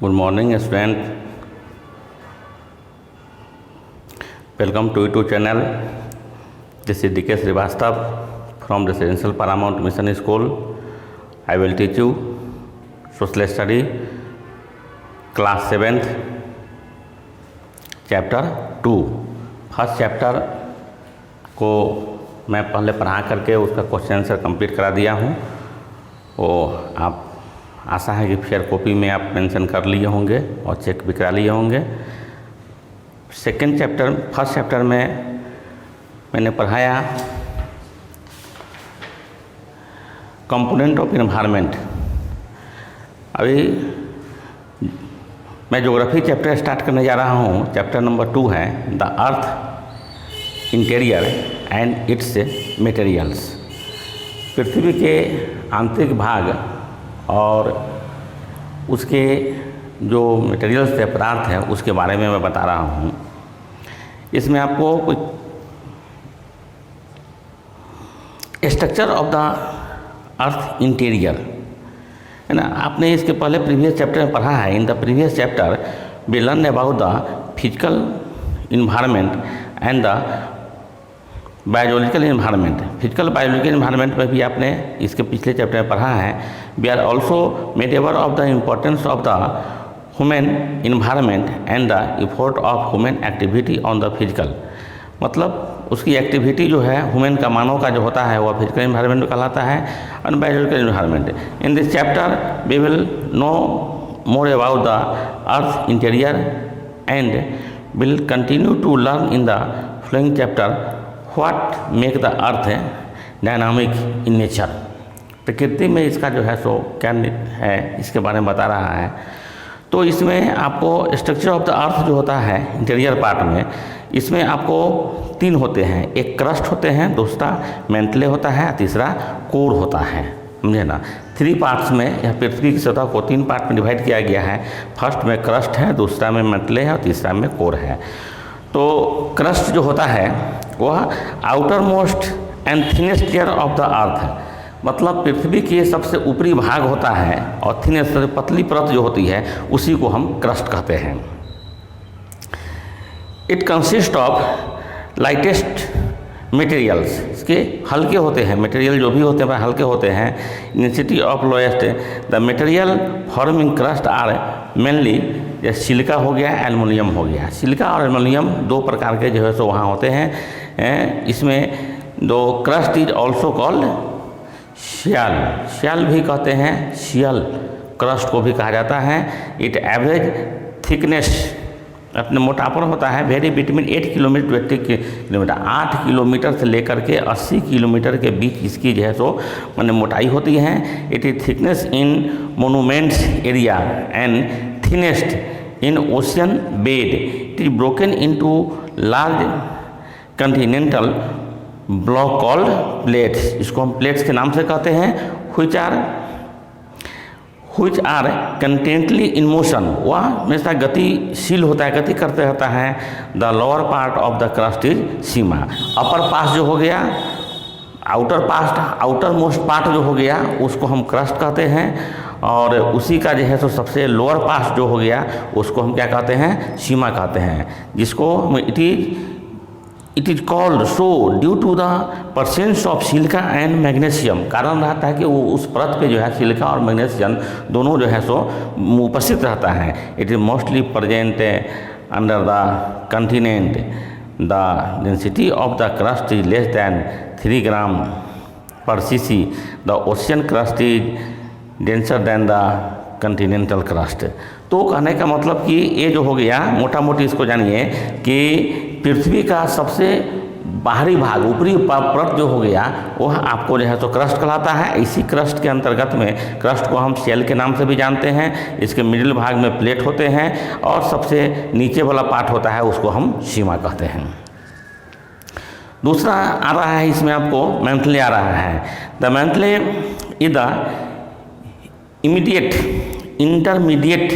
Good morning, student. Welcome to YouTube channel. This is D.K. Srivastav from Residential Paramount Mission School. I will teach you Social Study, Class 7th, Chapter 2. First chapter को मैं पहले पढ़ा करके उसका question answer complete करा दिया हूँ। वो आप आशा है कि फेयर कॉपी में आप मेंशन कर लिए होंगे और चेक भी करा लिए होंगे। फर्स्ट चैप्टर में मैंने पढ़ाया कंपोनेंट ऑफ एनवायरनमेंट। अभी मैं ज्योग्राफी चैप्टर स्टार्ट करने जा रहा हूँ। चैप्टर नंबर 2 है the earth interior and its materials. पृथ्वी के आंतरिक भाग और उसके जो मटेरियल्स है, पदार्थ है, उसके बारे में मैं बता रहा हूँ। इसमें आपको कुछ structure of the earth interior है ना, आपने इसके पहले प्रीवियस चैप्टर में पढ़ा है। In the previous chapter we learn about the physical environment and the biological environment. Physical biological environment में भी आपने इसके पिछले चैप्टर में पढ़ा है। We are also made aware of the importance of the human environment and the effort of human activity on the physical. मतलब उसकी एक्टिविटी जो है ह्यूमन का, मानव का जो होता है, वह फिजिकल इन्वायरमेंट कहलाता है और biological environment. In this chapter we will know more about the earth interior and will continue to learn in the following chapter what make the earth dynamic in nature. प्रकृति में इसका जो है सो क्या है, इसके बारे में बता रहा है। तो इसमें आपको स्ट्रक्चर ऑफ द अर्थ जो होता है इंटीरियर पार्ट में, इसमें आपको 3 होते हैं। एक क्रस्ट होते हैं, दूसरा मेंटले होता है, तीसरा कोर होता है। समझे ना। 3 पार्ट्स में यह पृथ्वी की सतह को 3 पार्ट में डिवाइड किया गया है। फर्स्ट में क्रस्ट है, दूसरा में मेंटले है और तीसरा में कोर है। तो क्रस्ट जो होता है वह outer most and thinnest layer of the अर्थ है। मतलब पृथ्वी के सबसे ऊपरी भाग होता है और थिनेस्ट पतली परत जो होती है उसी को हम क्रस्ट कहते हैं। It consist of lightest materials. इसके हल्के होते हैं, मटेरियल जो भी होते हैं हल्के होते हैं। Density of lowest the material forming crust are mainly, जैसे सिलिका हो गया, एल्युमिनियम हो गया। सिलिका और एल्युमिनियम 2 प्रकार के जो है सो वहाँ होते हैं। इसमें दो क्रस्ट इज ऑल्सो कॉल्ड शियल। शियल भी कहते हैं, शियल क्रस्ट को भी कहा जाता है। इट एवरेज थिकनेस अपने मोटापन होता है very between 8 kilometre to 80 kilometre. 8 kilometre से लेकर के 80 किलोमीटर के बीच इसकी जो है सो मैंने मोटाई होती है। It is thickness in monuments area and thinnest in ocean bed. It is broken into large Continental block called plates. इसको हम प्लेट्स के नाम से कहते हैं। which are constantly in motion। वह हमेशा गतिशील होता है, गति करते रहता है। The lower part of the crust is sima. Upper पास जो हो गया, आउटर मोस्ट पार्ट जो हो गया उसको हम क्रस्ट कहते हैं। और उसी का जो है सो सबसे लोअर पास जो हो गया उसको हम क्या कहते हैं, सीमा कहते हैं। जिसको हम it is called so due to the presence of silica and magnesium. कारण रहता है कि वो उस परत पे जो है सिलिका और मैग्नीशियम दोनों जो है सो उपस्थित रहता है। It is mostly present under the continent. The density of the crust is less than 3 gram per cc। The ocean crust is denser than the continental crust. तो कहने का मतलब कि ये जो हो गया, मोटा मोटी इसको जानिए कि पृथ्वी का सबसे बाहरी भाग, ऊपरी परत जो हो गया वह आपको जो है तो क्रस्ट कहलाता है। इसी क्रस्ट के अंतर्गत में क्रस्ट को हम शेल के नाम से भी जानते हैं। इसके मिडिल भाग में प्लेट होते हैं और सबसे नीचे वाला पार्ट होता है उसको हम सीमा कहते हैं। दूसरा आ रहा है इसमें आपको मेंटले आ रहा है। The mantle is the intermediate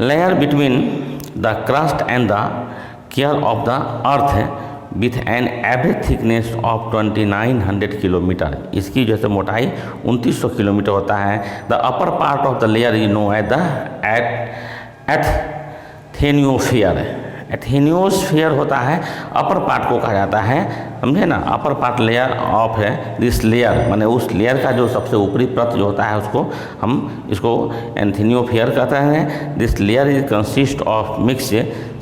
layer between the crust and the core of the earth with an average thickness of 2900 kilometre. इसकी जैसे मोटाई 2900 किलोमीटर होता है। The upper part of the layer is known as the asthenosphere. Asthenosphere होता है upper part को कहा जाता है, समझे ना। अपर पार्ट लेयर ऑफ है दिस लेयर, माने उस लेयर का जो सबसे ऊपरी परत जो होता है उसको हम इसको एथेनियोस्फीयर कहते हैं। This layer is consist of mix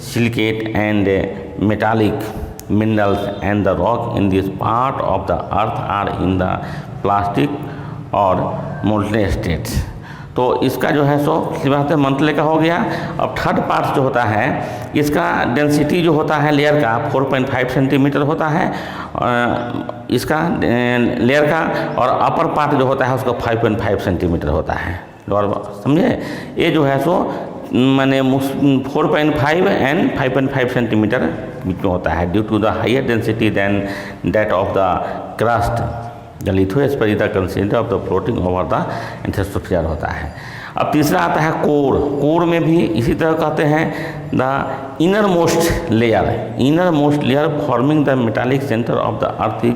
silicate and metallic minerals and the rock in this part of the earth are in the plastic और molten states। तो इसका जो है सो सीमांत मंथले का हो गया। अब थर्ड पार्ट जो होता है इसका डेंसिटी जो होता है लेयर का 4.5 सेंटीमीटर होता है इसका लेयर का, और अपर पार्ट जो होता है उसका 5.5 सेंटीमीटर होता है। और समझे, ये जो है सो माने 4.5 एंड 5.5 सेंटीमीटर बीच में होता है। Due to the higher density than that of the crust the lithosphere is the consistent of the floating over the asthenosphere होता है। अब तीसरा आता है कोर। कोर में भी इसी तरह कहते हैं the inner most layer forming the metallic centre of the earth is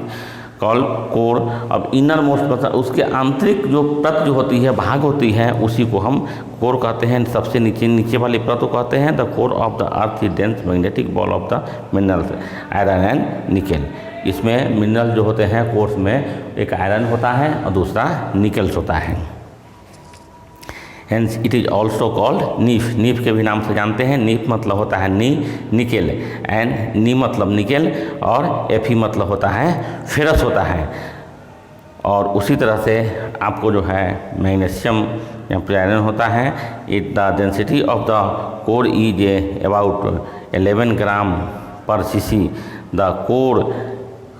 called core. अब इनर मोस्ट मतलब उसके आंतरिक जो परत जो होती है, भाग होती है, उसी को हम कोर कहते हैं। सबसे नीचे वाली परत को कहते हैं the core of the earth is dense magnetic ball of the minerals iron and nickel. इसमें मिनरल जो होते हैं कोर्स में एक आयरन होता है और दूसरा निकेल्स होता है। Hence it is also called knife. Knife के भी नाम से जानते हैं। नीफ मतलब होता है निकेल, एंड नी मतलब निकेल, और एफी मतलब होता है फेरस होता है। और उसी तरह से आपको जो है मैग्नीशियम या आयरन होता है। It the density of the core is about 11 ग्राम पर सीसी। द कोर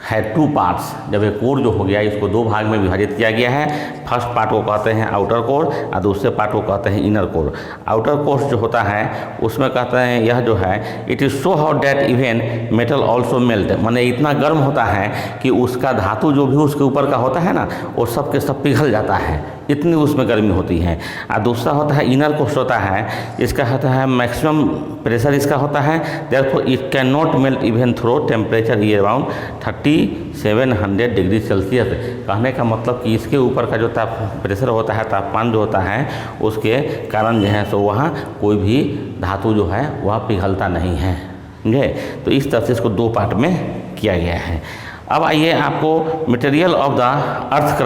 है 2 पार्ट्स। जब ये कोर जो हो गया इसको 2 भाग में विभाजित किया गया है। फर्स्ट पार्ट को कहते हैं आउटर कोर और दूसरे पार्ट को कहते हैं इनर कोर। आउटर कोर जो होता है उसमें कहते हैं यह जो है it is so hot that even metal also melt, माने इतना गर्म होता है कि उसका धातु जो भी उसके ऊपर का होता है ना वो सब के सब पिघल जाता है, इतनी उसमें गर्मी होती है। और दूसरा होता है इनर कोर होता है, इसका होता है मैक्सिमम प्रेशर इसका होता है। Therefore it can not melt even through temperature ये अराउंड 3700 डिग्री सेल्सियस। कहने का मतलब कि इसके ऊपर का जो प्रेशर होता है, तापमान जो होता है, उसके कारण जो है सो वहाँ कोई भी धातु जो है वह पिघलता नहीं है, समझे। तो इस तरह से इसको 2 पार्ट में किया गया है। अब आइए आपको material of the earth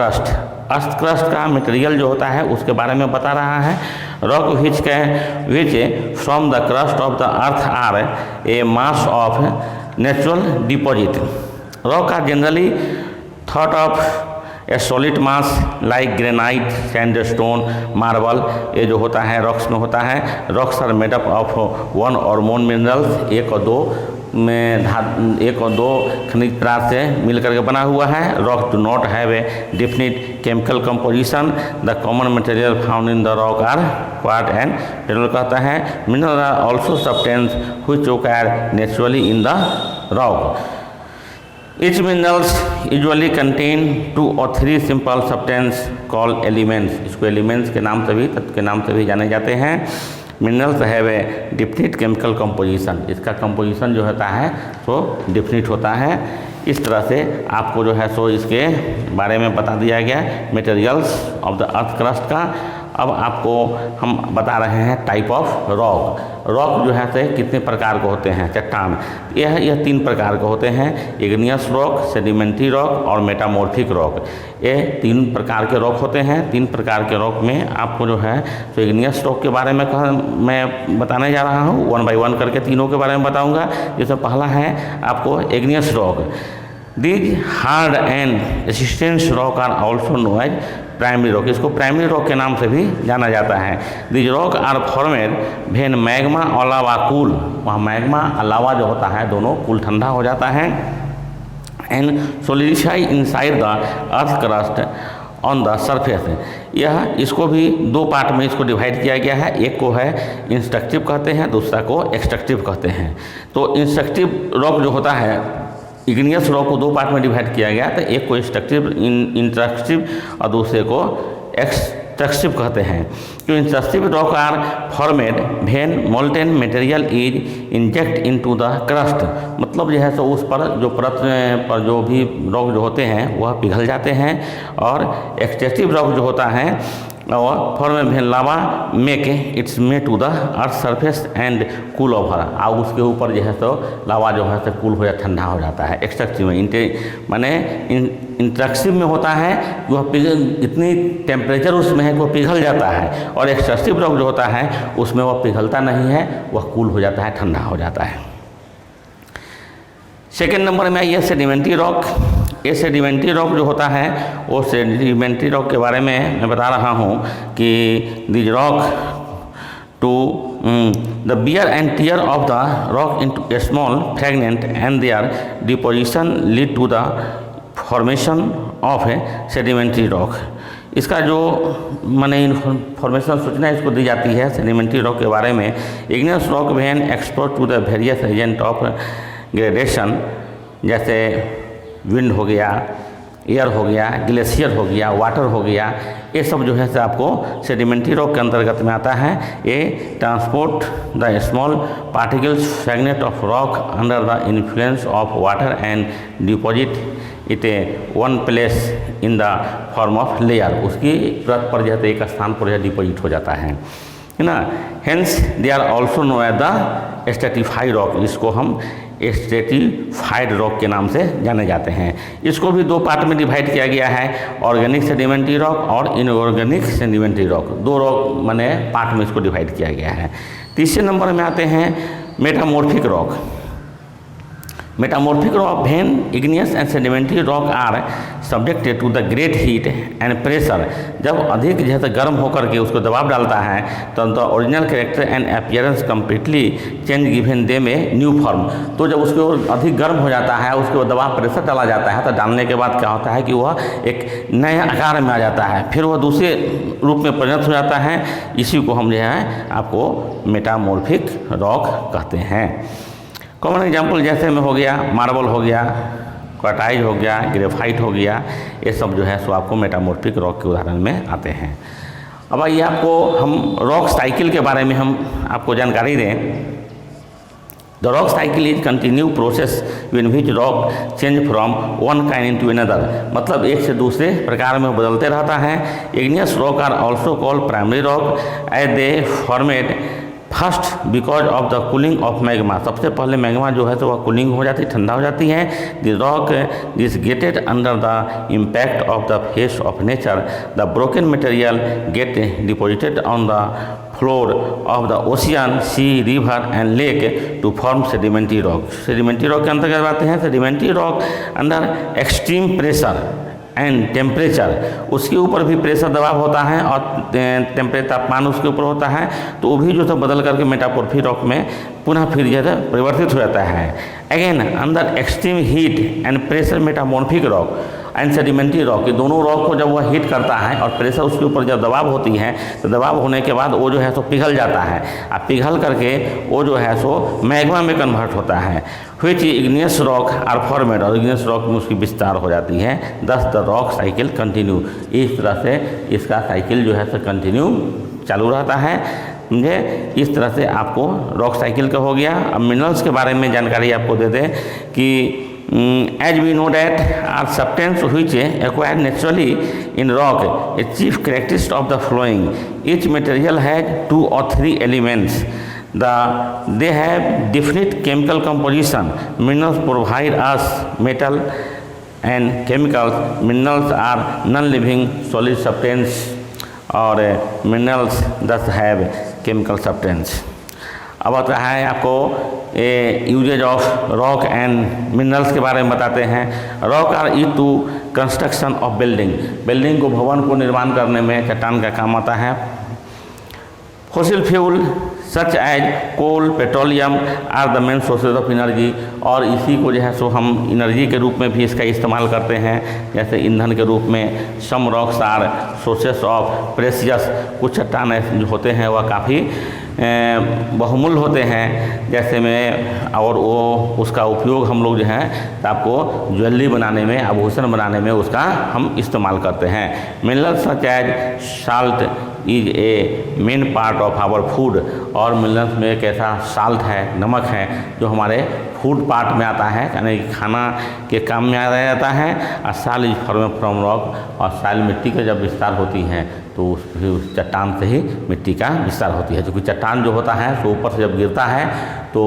crust का मटेरियल जो होता है उसके बारे में बता रहा है। Rock which from the crust of the earth are a mass of natural deposit. Rock are generally thought of a solid mass like granite, sandstone, marble. ये जो होता है रॉक्स में होता है। Rocks are made up of 1 और मोर minerals, 1 और 2 खनिज पदार्थ से मिलकर के बना हुआ है। Rock do not have a definite chemical composition. The common material found in the rock are quartz and mineral कहता है। Mineral are also substance which occur naturally in the rock. Each minerals usually contain 2 or 3 simple substance called elements। इसको elements के नाम से भी, तत्व के नाम से भी जाने जाते हैं। Minerals have a definite chemical composition. इसका कंपोजिशन जो होता है तो डिफिनिट होता है। इस तरह से आपको जो है सो इसके बारे में बता दिया गया materials of the earth crust का। अब आपको हम बता रहे हैं टाइप ऑफ रॉक। रॉक जो है से कितने प्रकार के होते हैं, चट्टान। यह 3 प्रकार के होते हैं, इग्नियस रॉक, सेडिमेंट्री रॉक और मेटामॉर्फिक रॉक। ये 3 प्रकार के रॉक होते हैं। 3 प्रकार के रॉक में आपको जो है तो इग्नियस रॉक के बारे में मैं बताने जा रहा हूँ। 1 बाय 1 करके तीनों के बारे में बताऊँगा। जैसे पहला है आपको igneous rock. These hard and resistance rock are also known as primary rock. इसको प्राइमरी रॉक के नाम से भी जाना जाता है। These rock are formed when magma और लावा कूल। वहाँ मैग्मा और लावा जो होता है दोनों कूल ठंडा हो जाता है। And solidify inside the earth crust on the surface. यह इसको भी 2 पार्ट में इसको डिवाइड किया गया है। एक को है इंस्ट्रक्टिव कहते हैं, दूसरा को एक्सट्रक्टिव कहते हैं। तो इंस्ट्रक्टिव रॉक जो होता है, इग्नियस रॉक को 2 पार्ट में डिवाइड किया गया। तो एक को इंस्ट्रक्टिव और दूसरे को एक्सट्रैक्टिव कहते हैं। तो extractive rock are formed when molten material is inject into the crust, मतलब जो है सो उस पर जो परत पर जो भी रॉक जो होते हैं वह पिघल जाते हैं। और एक्सट्रैक्टिव रॉक जो होता है और फॉर्म में lava make its way to the earth surface and cool over, और उसके ऊपर जो है तो लावा जो है तो कूल हो जाता, ठंडा हो जाता है। एक्सट्रैक्टिव में माने इंट्रैक्टिव में होता है वह इतनी टेम्परेचर उसमें है कि वह पिघल जाता है, और एक्सट्रैक्टिव रॉक जो होता है उसमें वह पिघलता नहीं है, वह कूल हो जाता है, ठंडा हो जाता है। सेकेंड नंबर में आइए सेडिमेंट्री रॉक। ये सेडिमेंट्री रॉक जो होता है वो सेडिमेंट्री रॉक के बारे में मैं बता रहा हूँ कि this rock to the wear and tear of the rock into a small fragment and their deposition lead to the formation of a sedimentary rock. इसका जो माने इन्फॉर्मेशन सूचना इसको दी जाती है सेडिमेंट्री रॉक के बारे में। Igneous rock when expose to the various agent of gradation, जैसे विंड हो गया, एयर हो गया, ग्लेशियर हो गया, वाटर हो गया, ये सब जो है आपको सेडिमेंट्री रॉक के अंतर्गत में आता है। ये transport the small particles fragment of rock under the influence of water and deposit it one place in the form of layer, उसकी परत पर जो है एक स्थान पर यह डिपॉजिट हो जाता है ना। Hence they are also know as the stratified rock, इसको हम स्ट्रेटिफाइड रॉक के नाम से जाने जाते हैं। इसको भी दो पार्ट में डिवाइड किया गया है, ऑर्गेनिक सेडिमेंट्री रॉक और इनऑर्गेनिक सेडिमेंट्री रॉक, दो रॉक माने पार्ट में इसको डिवाइड किया गया है। तीसरे नंबर में आते हैं metamorphic rock. Metamorphic rock when igneous and sedimentary rock are subjected to the great heat and pressure, जब अधिक जो है गर्म होकर के उसको दबाव डालता है तो the original character and appearance completely change given they में न्यू फॉर्म। तो जब उसके अधिक गर्म हो जाता है, उसके बाद दबाव प्रेशर डाला जाता है, तो डालने के बाद क्या होता है कि वह एक नए आकार में आ जाता है, फिर वह दूसरे रूप में परिणत हो जाता है। इसी को हम जो है आपको मेटामॉर्फिक रॉक कहते हैं। कॉमन एग्जाम्पल जैसे में हो गया मार्बल हो गया, क्वार्टाइज हो गया, ग्रेफाइट हो गया, ये सब जो है सो आपको मेटामॉर्फिक रॉक के उदाहरण में आते हैं। अब आइए आपको हम रॉक साइकिल के बारे में हम आपको जानकारी दें। The rock cycle is continue process in which rock change from one kind into another, मतलब एक से दूसरे प्रकार में बदलते रहता है। Igneous rock are also called primary rock as they formed first because of the cooling of magma, सबसे पहले मैग्मा जो है तो वह कूलिंग हो जाती है, ठंडा हो जाती है। The rock disintegrated under the impact of the face of nature, the broken material get deposited on the floor of the ocean, sea, river and lake to form sedimentary rock. Sedimentary rock के अंतर्गत आते हैं sedimentary rock under extreme pressure and temperature, उसके ऊपर भी pressure दबाव होता है और टेम्परेचर तापमान उसके ऊपर होता है, तो वो भी जो है बदल करके मेटामॉर्फिक रॉक में पुनः फिर जो है परिवर्तित हो जाता है। Again under extreme heat and pressure metamorphic rock and sedimentary rock, दोनों रॉक को जब वह हीट करता है और प्रेशर उसके ऊपर जब दबाव होती है तो दबाव होने के बाद वो जो है सो पिघल जाता है, और पिघल करके वो जो है सो मैग्मा में कन्वर्ट होता है। Which igneous rock are formed, और इग्नियस रॉक में उसकी विस्तार हो जाती है। दस द रॉक साइकिल कंटिन्यू, इस तरह से इसका साइकिल जो है सो कंटिन्यू चालू रहता है। समझे, इस तरह से आपको रॉक साइकिल का हो गया। अब मिनरल्स के बारे में जानकारी आपको दे दें कि as we know that are substance which acquired naturally in rock, a chief characteristic of the following: each material has 2 or 3 elements. They have definite chemical composition. Minerals provide us metal and chemicals. Minerals are non-living solid substance, और minerals thus have chemical substance. अब आता है आपको usages of rock and minerals के बारे में बताते हैं। Rock are used to construction of building, building को भवन को निर्माण करने में चट्टान का काम आता है। Fossil fuel such as coal, petroleum are the main sources of energy, और इसी को जो है सो हम एनर्जी के रूप में भी इसका इस्तेमाल करते हैं, जैसे ईंधन के रूप में। Some rocks are sources of precious, कुछ चट्टान जो होते हैं वह काफ़ी बहुमूल्य होते हैं, जैसे में और वो उसका उपयोग हम लोग जो है तो आपको ज्वेलरी बनाने में, आभूषण बनाने में उसका हम इस्तेमाल करते हैं। Minerals such as salt is a main part of our food, और मिनरल्स में एक ऐसा साल्ट है, नमक है, जो हमारे फूड पार्ट में आता है, यानी खाना के काम में आ जाता है। और साल इज फॉर्म फ्रॉम रॉक, और साल मिट्टी का जब विस्तार होती है तो उस चट्टान से ही मिट्टी का विस्तार होती है। क्योंकि चट्टान जो होता है तो ऊपर से जब गिरता है तो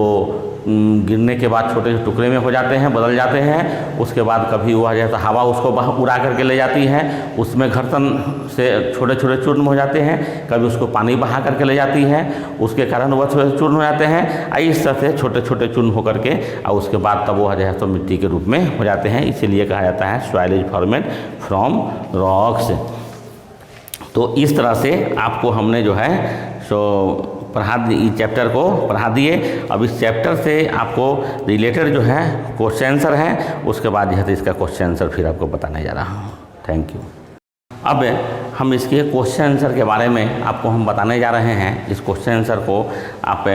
गिरने के बाद छोटे छोटे टुकड़े में हो जाते हैं, बदल जाते हैं। उसके बाद कभी हुआ जैसा हवा उसको उड़ा करके ले जाती है, उसमें घर्षण से छोटे छोटे चूर्ण हो जाते हैं, कभी उसको पानी बहा करके ले जाती है, उसके कारण वह थोड़े चूर्ण हो जाते हैं। इस तरह से छोटे छोटे चूर्ण होकर के और उसके बाद तब वो जो है तो मिट्टी के रूप में हो जाते हैं। इसीलिए कहा जाता है soil is formed from rocks. तो इस तरह से आपको हमने जो है सो इस चैप्टर को पढ़ा दिए। अब इस चैप्टर से आपको रिलेटेड जो है क्वेश्चन आंसर है, उसके बाद जो है तो इसका क्वेश्चन आंसर फिर आपको बताने जा रहा हूँ। Thank you. अब हम इसके क्वेश्चन आंसर के बारे में आपको हम बताने जा रहे हैं। इस क्वेश्चन आंसर को आप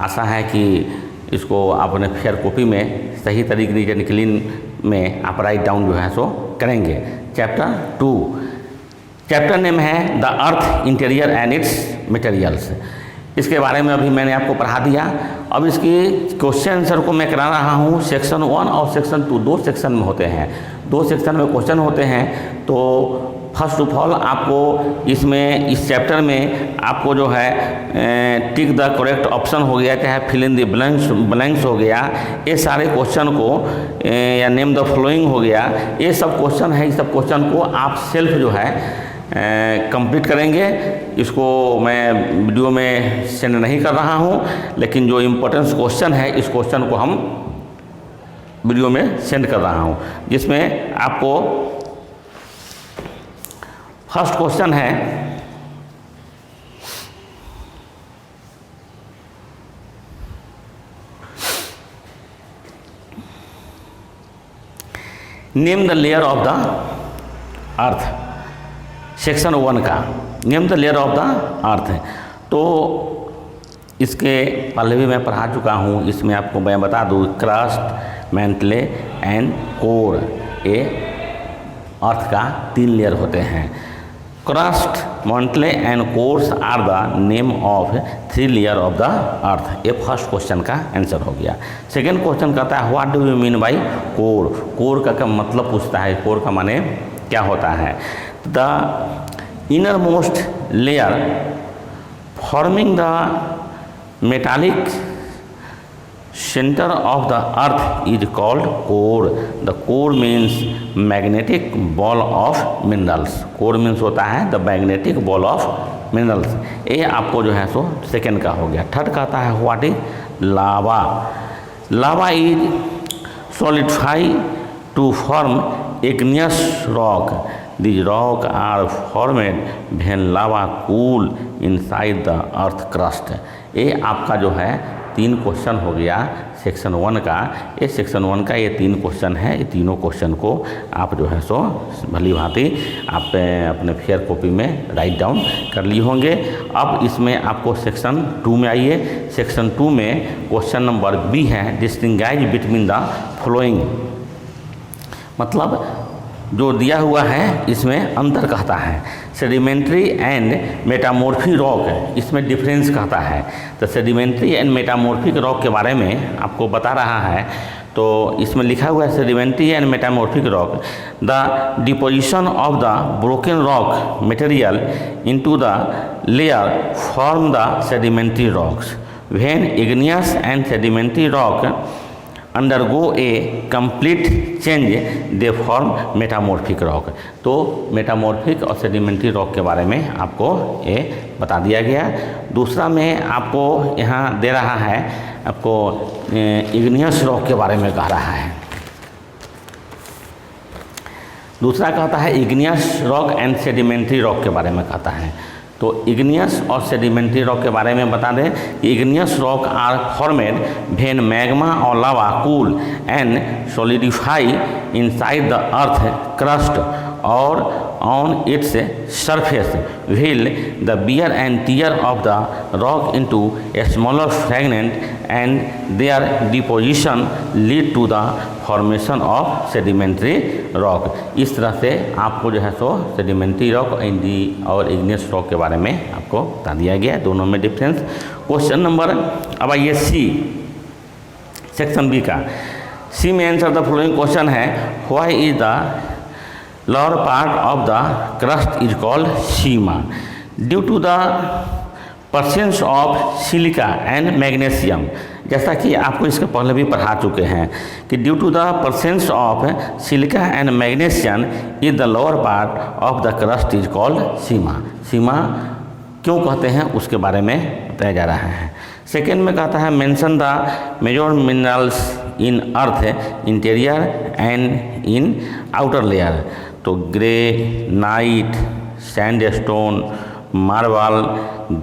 आशा है कि इसको आप अपने फेयर कॉपी में सही तरीके से क्लीन में आप राइट डाउन जो है सो करेंगे। चैप्टर 2, चैप्टर नेम है the earth interior and its materials. इसके बारे में अभी मैंने आपको पढ़ा दिया। अब इसकी क्वेश्चन आंसर को मैं करा रहा हूँ सेक्शन 1 और सेक्शन 2, 2 सेक्शन में होते हैं। 2 सेक्शन में क्वेश्चन होते हैं। तो फर्स्ट ऑफ ऑल आपको इसमें इस चैप्टर में आपको जो है टिक द करेक्ट ऑप्शन हो गया, चाहे फिल इन द ब्लैंक्स हो गया, ये सारे क्वेश्चन को या नेम द फॉलोइंग हो गया, ये सब क्वेश्चन है। इस सब क्वेश्चन को आप सेल्फ जो है कंप्लीट करेंगे। इसको मैं वीडियो में सेंड नहीं कर रहा हूँ, लेकिन जो इम्पोर्टेंस क्वेश्चन है इस क्वेश्चन को हम वीडियो में सेंड कर रहा हूँ, जिसमें आपको फर्स्ट क्वेश्चन है name the layer of the earth. Section 1 का name the layer of the अर्थ है। तो इसके पहले भी मैं पढ़ा चुका हूँ। इसमें आपको मैं बता दूँ क्रस्ट, मैंटले एंड कोर, ये अर्थ का 3 लेयर होते हैं। Crust, mantle and cores are the name of 3 layer of the earth. ये फर्स्ट क्वेश्चन का आंसर हो गया। सेकेंड क्वेश्चन कहता है what do you mean by core. Core का क्या मतलब पूछता है, कोर का माने क्या होता है। The inner most layer forming the metallic centre of the earth is called core. The core means magnetic ball of minerals. Core means होता है the magnetic ball of minerals. ये आपको जो है सो सेकेंड का हो गया। थर्ड कहता है what is lava. Lava is solidify to form igneous rock. These rocks are formed when lava cool inside the earth crust. ये आपका जो है 3 क्वेश्चन हो गया सेक्शन 1 का। ये सेक्शन 1 का ये 3 क्वेश्चन है। ये तीनों क्वेश्चन को आप जो है सो भली भांति आप अपने फेयर कॉपी में राइट डाउन कर लिए होंगे। अब इसमें आपको सेक्शन 2 में आइए। सेक्शन 2 में क्वेश्चन नंबर बी है डिस्टिंग्विश बिटवीन द फॉलोइंग। मतलब जो दिया हुआ है इसमें अंतर कहता है। सेडिमेंट्री एंड मेटामॉर्फिक रॉक, इसमें डिफरेंस कहता है। तो सेडिमेंट्री एंड मेटामॉर्फिक रॉक के बारे में आपको बता रहा है। तो इसमें लिखा हुआ है sedimentary and metamorphic rock the deposition of the broken rock material into the layer form the sedimentary rocks when igneous and sedimentary rock undergo A complete change they form metamorphic rock. तो metamorphic और sedimentary rock के बारे में आपको ये बता दिया गया। दूसरा में आपको यहाँ दे रहा है, आपको इग्नियस रॉक के बारे में कह रहा है। दूसरा कहता है igneous rock and sedimentary rock के बारे में कहता है। तो इग्नियस और सेडिमेंट्री रॉक के बारे में बता दें कि igneous rock are formed when magma और lava cool and solidify inside the earth crust on its surface will the wear and tear of the rock into a smaller fragment and their deposition lead to the formation of sedimentary rock। इस तरह से आपको जो है सो sedimentary rock और igneous rock के बारे में आपको बता दिया गया, दोनों में डिफरेंस। क्वेश्चन नंबर, अब आइए सी, सेक्शन बी का। सी में आंसर द फॉलोइंग क्वेश्चन है, why is the lower part of the crust is called sima? Due to the presence of silica and magnesium. जैसा कि आपको इसके पहले भी पढ़ा चुके हैं कि due to the presence of silica and magnesium is the lower part of the crust is called sima. Sima क्यों कहते हैं उसके बारे में बताया जा रहा है। सेकेंड में कहता है, mention the major minerals in earth interior and in outer layer. तो granite, sandstone, marble,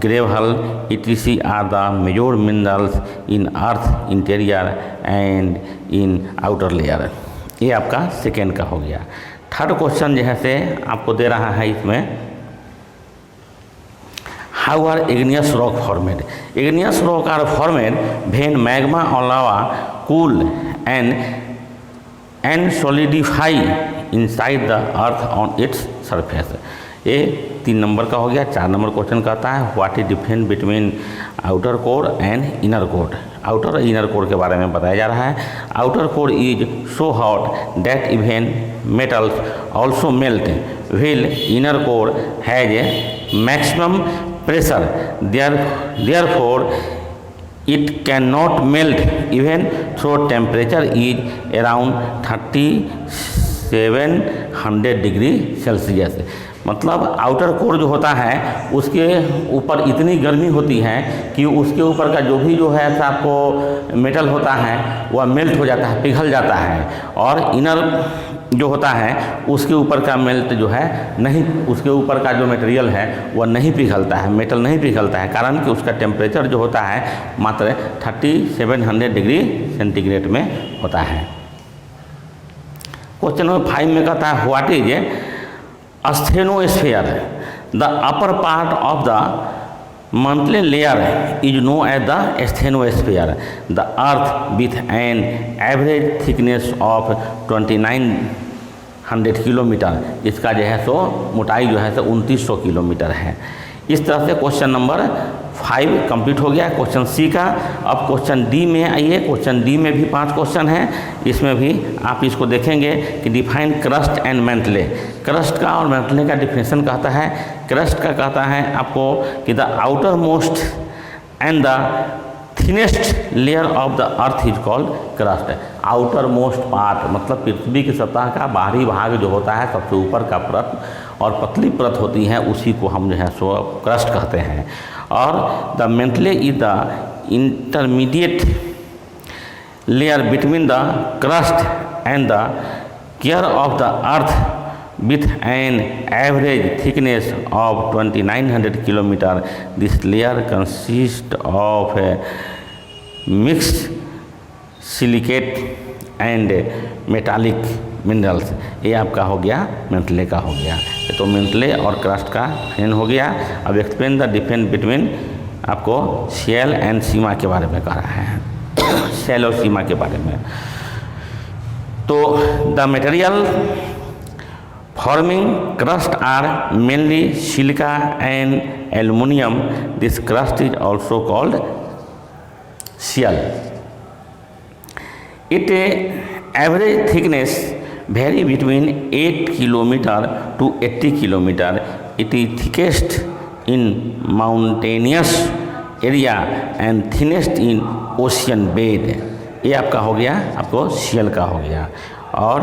gravel etc are the major minerals in earth interior and in outer layer. ये आपका सेकेंड का हो गया। थर्ड क्वेश्चन जो है से आपको दे रहा है इसमें, how are igneous rock formed? Igneous rock are formed when magma और lava cool and solidify inside the earth on its surface. ये 3 नंबर का हो गया। 4 नंबर क्वेश्चन कहता है, what is difference between outer core and inner core? Outer और inner core के बारे में बताया जा रहा है। Outer core is so hot that even metals also melt, wheel inner core has a maximum pressure, therefore it cannot melt even though temperature is around 3700 degree Celsius. मतलब outer core जो होता है उसके ऊपर इतनी गर्मी होती है कि उसके ऊपर का जो भी जो है आपको मेटल होता है वह मेल्ट हो जाता है, पिघल जाता है, और इनर जो होता है उसके ऊपर का मेल्ट जो है नहीं, उसके ऊपर का जो मटेरियल है वह नहीं पिघलता है, मेटल नहीं पिघलता है, कारण कि उसका टेम्परेचर जो होता है मात्र 3700 डिग्री सेंटीग्रेड में होता है। क्वेश्चन नंबर 5 में कहता है, what is asthenosphere? The upper part of the mantle layer is known as the asthenosphere. The earth with an average thickness of 2900 kilometre, इसका जो है सो मोटाई जो है सो 2900 किलोमीटर है। इस तरह से क्वेश्चन नंबर 5 कंप्लीट हो गया क्वेश्चन सी का। अब क्वेश्चन डी में आइए। क्वेश्चन डी में भी 5 क्वेश्चन हैं, इसमें भी आप इसको देखेंगे कि define crust and Mantle. Crust का और मेंटले का डिफिनेशन कहता है। क्रस्ट का कहता है आपको कि the outer most and the thinnest layer of the earth is called crust. Outer most part मतलब पृथ्वी की सतह का बाहरी भाग जो होता है, सबसे ऊपर का परत और पतली परत होती है, उसी को हम जो है सो क्रस्ट कहते हैं। और the mantle is the intermediate layer between the crust and the core of the earth with an average thickness of 2900 kilometer. This layer consists of mixed silicate and metallic minerals। ये आपका हो गया Mantle का हो गया। तो Mantle और crust का फैन हो गया। अब एक्सप्लेन द डिफरेंस बिटवीन, आपको शेल एंड सीमा के बारे में कह रहा है। शेल और सीमा के बारे में, तो the material forming crust are mainly silica and aluminum. This crust is also called shell. Its average thickness vary between 8 kilometer to 80 kilometer. It is thickest in mountainous area and thinnest in ocean bed. ये आपका हो गया, आपको shell का हो गया। और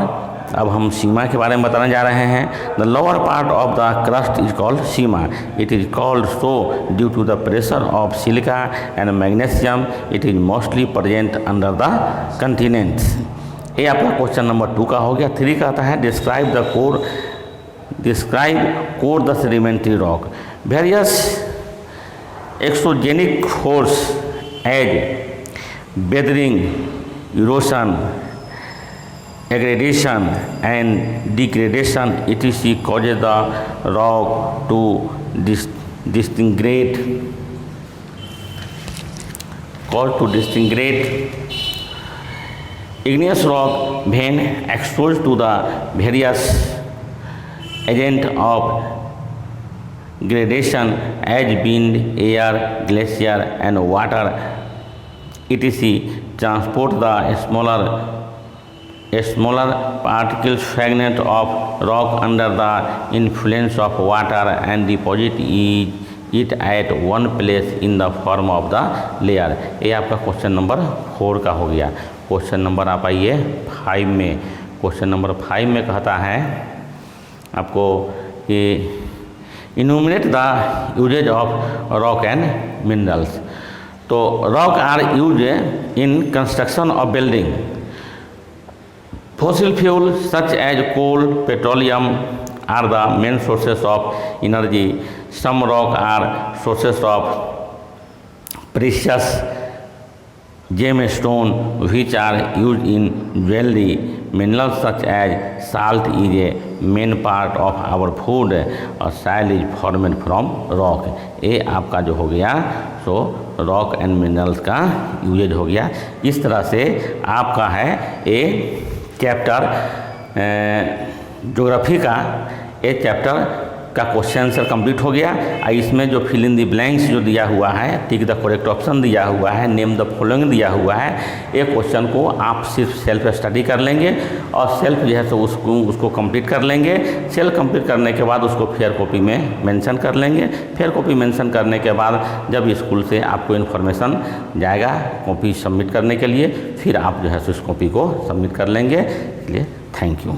अब हम सीमा के बारे में बताने जा रहे हैं। The lower part of the crust is called sima. It is called so due to the pressure of silica and magnesium. It is mostly present under the continents. ये आपका क्वेश्चन नंबर 2 का हो गया। 3 कहता है, describe core the sedimentary rock. Various exogenic force as weathering, erosion aggradation and degradation etc. causes the rock to disintegrate. Igneous rock when exposed to the various agent of gradation as wind, air, glacier and water etc. transport the smaller particles fragment of rock under the influence of water and deposit it at one place in the form of the layer. ये आपका question number 4 का हो गया। Question number आप आइए 5 में। Question number 5 में कहता है आपको कि enumerate the usages of rock and minerals. तो rock are use in construction of building. Fossil fuels such as coal, petroleum are the main sources of energy. Some rock are sources of precious gemstone which are used in jewelry. Minerals such as salt is a main part of our food और soil is formed from rock. ये आपका जो हो गया सो rock and minerals का usage हो गया। इस तरह से आपका है ये चैप्टर ज्योग्राफी का ये चैप्टर का क्वेश्चन आंसर कंप्लीट हो गया। इसमें जो फिल इन द ब्लैंक्स जो दिया हुआ है, टिक द करेक्ट ऑप्शन दिया हुआ है, नेम द फॉलोइंग दिया हुआ है, ये क्वेश्चन को आप सिर्फ सेल्फ स्टडी कर लेंगे और सेल्फ जो है तो उसको कंप्लीट कर लेंगे। सेल्फ कंप्लीट करने के बाद उसको फेयर कॉपी में मेंशन कर लेंगे। फेयर कॉपी मेंशन करने के बाद जब स्कूल से आपको इन्फॉर्मेशन जाएगा कॉपी सबमिट करने के लिए, फिर आप जो है उस कॉपी को सबमिट कर लेंगे। इसलिए थैंक यू।